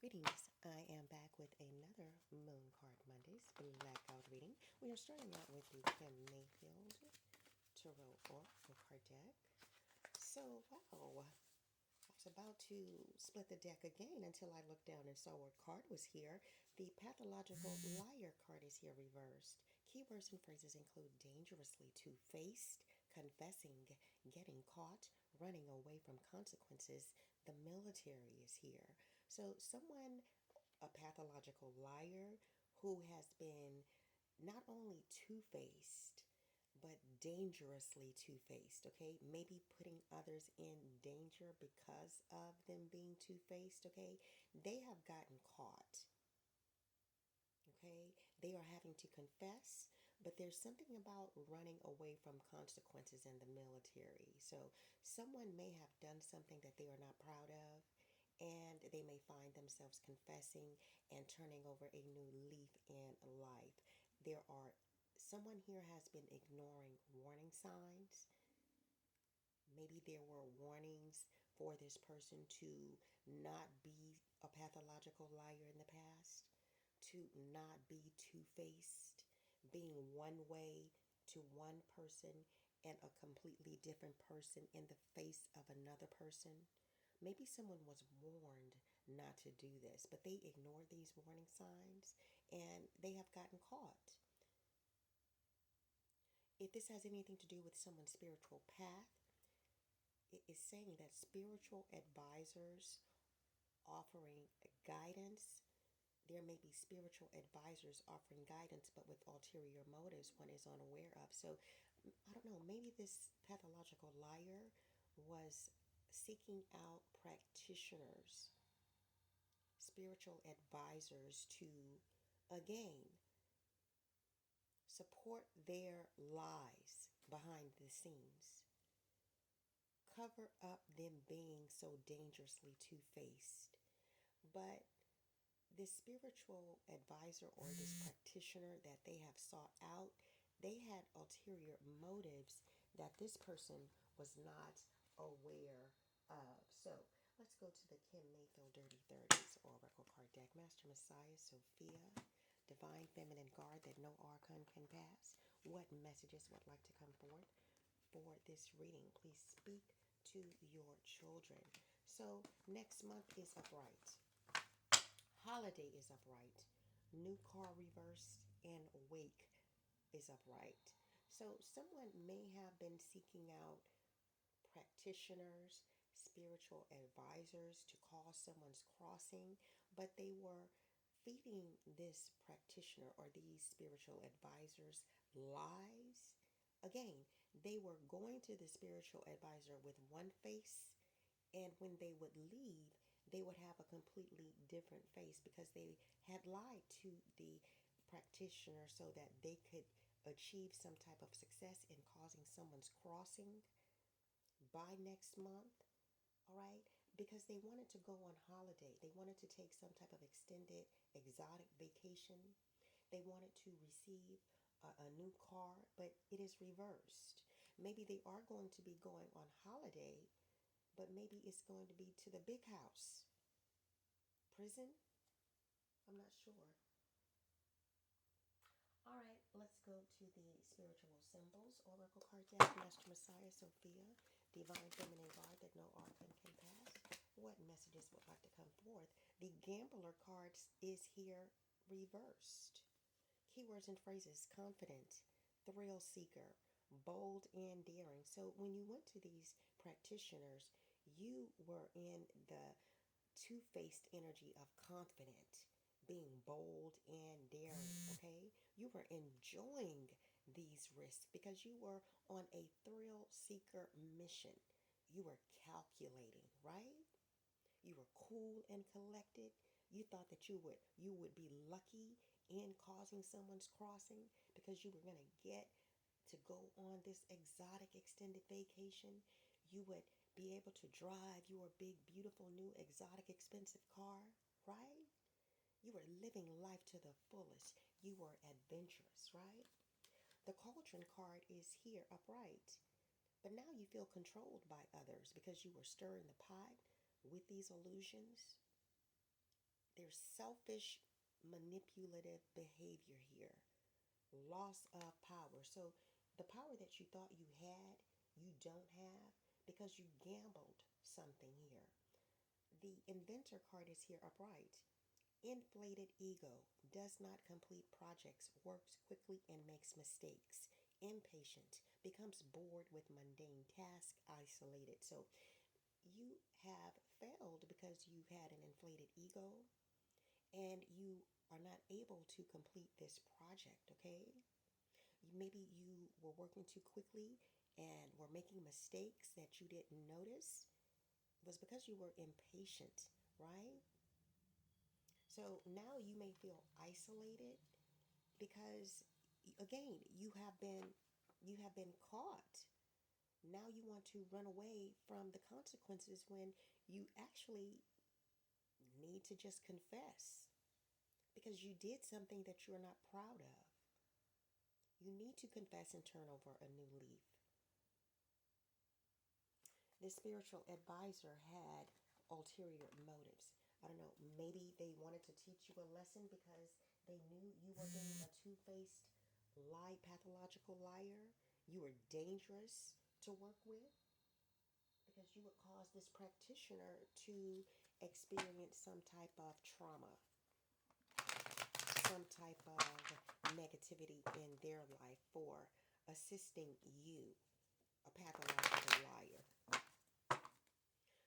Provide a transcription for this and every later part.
Greetings. I am back with another Moon Card Mondays blackout reading. We are starting out with the Kim Mayfield Tarot Oracle card deck. So, wow, I was about to split the deck again until I looked down and saw what card was here. The Pathological Liar card is here reversed. Keywords and phrases include dangerously two-faced, confessing, getting caught, running away from consequences. The military is here. So someone, a pathological liar who has been not only two-faced, but dangerously two-faced, okay? Maybe putting others in danger because of them being two-faced, okay? They have gotten caught, okay? They are having to confess, but there's something about running away from consequences in the military. So someone may have done something that they are not proud of, and they may find themselves confessing and turning over a new leaf in life. There are Someone here has been ignoring warning signs. Maybe there were warnings for this person to not be a pathological liar in the past, to not be two-faced, being one way to one person and a completely different person in the face of another person. Maybe someone was warned not to do this, but they ignored these warning signs and they have gotten caught. If this has anything to do with someone's spiritual path, it is saying that spiritual advisors offering guidance, there may be spiritual advisors offering guidance, but with ulterior motives one is unaware of. So, I don't know, maybe this pathological liar was seeking out practitioners, spiritual advisors to, again, support their lies behind the scenes, cover up them being so dangerously two-faced. But this spiritual advisor or this practitioner that they have sought out, they had ulterior motives that this person was not aware of. So let's go to the Kim Mayfield Dirty 30s Oracle card deck. Master Messiah, Sophia, Divine Feminine Guard that no archon can pass. What messages would like to come forward for this reading? Please speak to your children. So next month is upright. Holiday is upright. New car reverse and wake is upright. So someone may have been seeking out practitioners, spiritual advisors to cause someone's crossing, but they were feeding this practitioner or these spiritual advisors lies. Again, they were going to the spiritual advisor with one face, and when they would leave, they would have a completely different face because they had lied to the practitioner so that they could achieve some type of success in causing someone's crossing by next month. All right, because they wanted to go on holiday, they wanted to take some type of extended exotic vacation, they wanted to receive a new car, but it is reversed. Maybe they are going to be going on holiday, but maybe it's going to be to the big house. Prison? I'm not sure. All right, let's go to the spiritual symbols. Oracle card deck, Master Messiah, Sophia, Divine Feminine Guard that no archon can pass. What messages would like to come forth? The Gambler card is here reversed. Keywords and phrases: confident, thrill seeker, bold, and daring. So when you went to these practitioners, you were in the two-faced energy of confident, being bold and daring, okay? You were enjoying these risks because you were on a thrill seeker mission. You were calculating, right? You were cool and collected. You thought that you would be lucky in causing someone's crossing because you were going to get to go on this exotic extended vacation. You would be able to drive your big, beautiful, new, exotic, expensive car, right? You were living life to the fullest. You were adventurous, right? The Cauldron card is here upright. But now you feel controlled by others because you were stirring the pot with these illusions. There's selfish, manipulative behavior here, loss of power. So the power that you thought you had, you don't have because you gambled something here. The inventor card is here upright. Inflated ego, does not complete projects, works quickly and makes mistakes. Impatient, becomes bored with mundane tasks, isolated. So you have failed because you had an inflated ego and you are not able to complete this project, okay? Maybe you were working too quickly and were making mistakes that you didn't notice. It was because you were impatient, right? So now you may feel isolated because again, you have been caught. Now you want to run away from the consequences when you actually need to just confess because you did something that you're not proud of. You need to confess and turn over a new leaf. This spiritual advisor had ulterior motives. I don't know, maybe they wanted to teach you a lesson because they knew you were being a two faced, pathological liar. You were dangerous to work with because you would cause this practitioner to experience some type of trauma, some type of negativity in their life for assisting you, a pathological liar.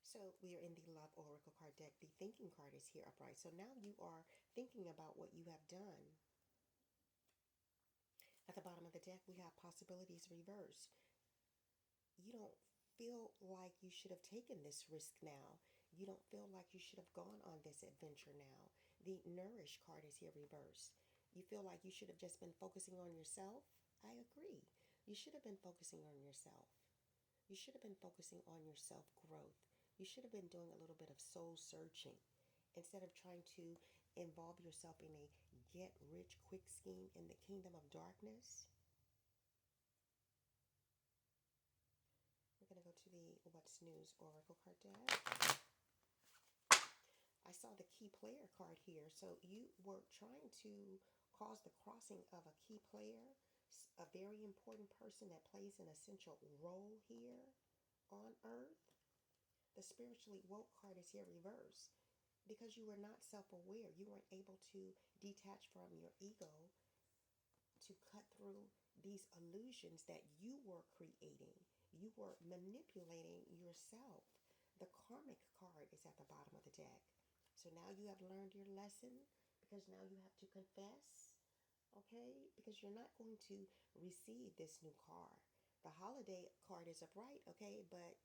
So we are in the Love Oracle card deck. The thinking card is here upright. So now you are thinking about what you have done. At the bottom of the deck, we have possibilities reversed. You don't feel like you should have taken this risk now. You don't feel like you should have gone on this adventure now. The Nourish card is here reversed. You feel like you should have just been focusing on yourself. I agree. You should have been focusing on yourself. You should have been focusing on your self growth. You should have been doing a little bit of soul searching instead of trying to involve yourself in a get rich quick scheme in the kingdom of darkness. We're going to go to the What's News Oracle card deck. I saw the key player card here. So you were trying to cause the crossing of a key player, a very important person that plays an essential role here on earth. The spiritually woke card is here reversed because you were not self aware. You weren't able to detach from your ego to cut through these illusions that you were creating. You were manipulating yourself. The karmic card is at the bottom of the deck. So now you have learned your lesson because now you have to confess, okay? Because you're not going to receive this new car. The holiday card is upright, okay? But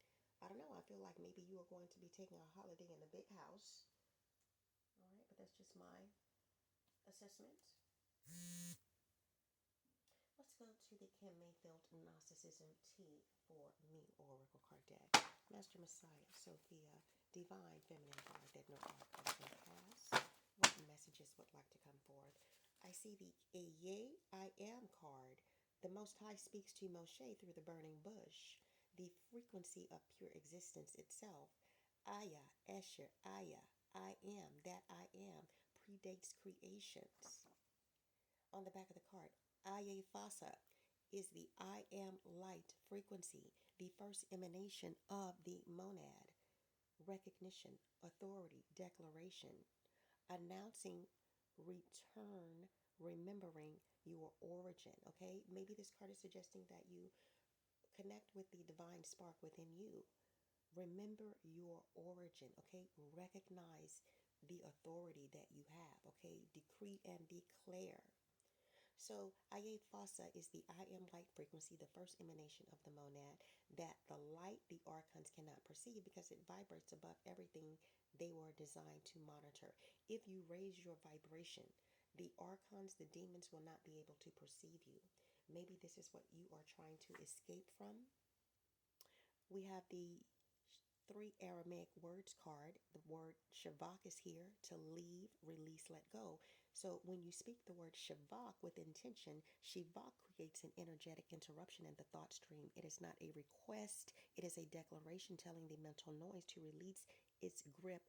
I don't know. I feel like maybe you are going to be taking a holiday in a big house. All right, but that's just my assessment. Let's go to the Kim Mayfield Gnosticism T for Me Oracle card deck. Master Messiah, Sophia, Divine Feminine card that no archive can pass. What messages would like to come forth? I see the Yea, I Am card. The Most High speaks to Moshe through the burning bush. The frequency of pure existence itself. Aya, Esher, Aya, I am, that I am, predates creations. On the back of the card, Aye Fasa is the I am light frequency, the first emanation of the monad. Recognition, authority, declaration, announcing return, remembering your origin. Okay, maybe this card is suggesting that you connect with the divine spark within you. Remember your origin. Okay, recognize the authority that you have. Okay, decree and declare. So, Aye Fasa is the I am light frequency, the first emanation of the monad, that the light the archons cannot perceive because it vibrates above everything they were designed to monitor. If you raise your vibration, the archons, the demons, will not be able to perceive you. Maybe this is what you are trying to escape from. We have the three Aramaic words card. The word shavak is here to leave, release, let go. So when you speak the word shavak with intention, shavak creates an energetic interruption in the thought stream. It is not a request, it is a declaration telling the mental noise to release its grip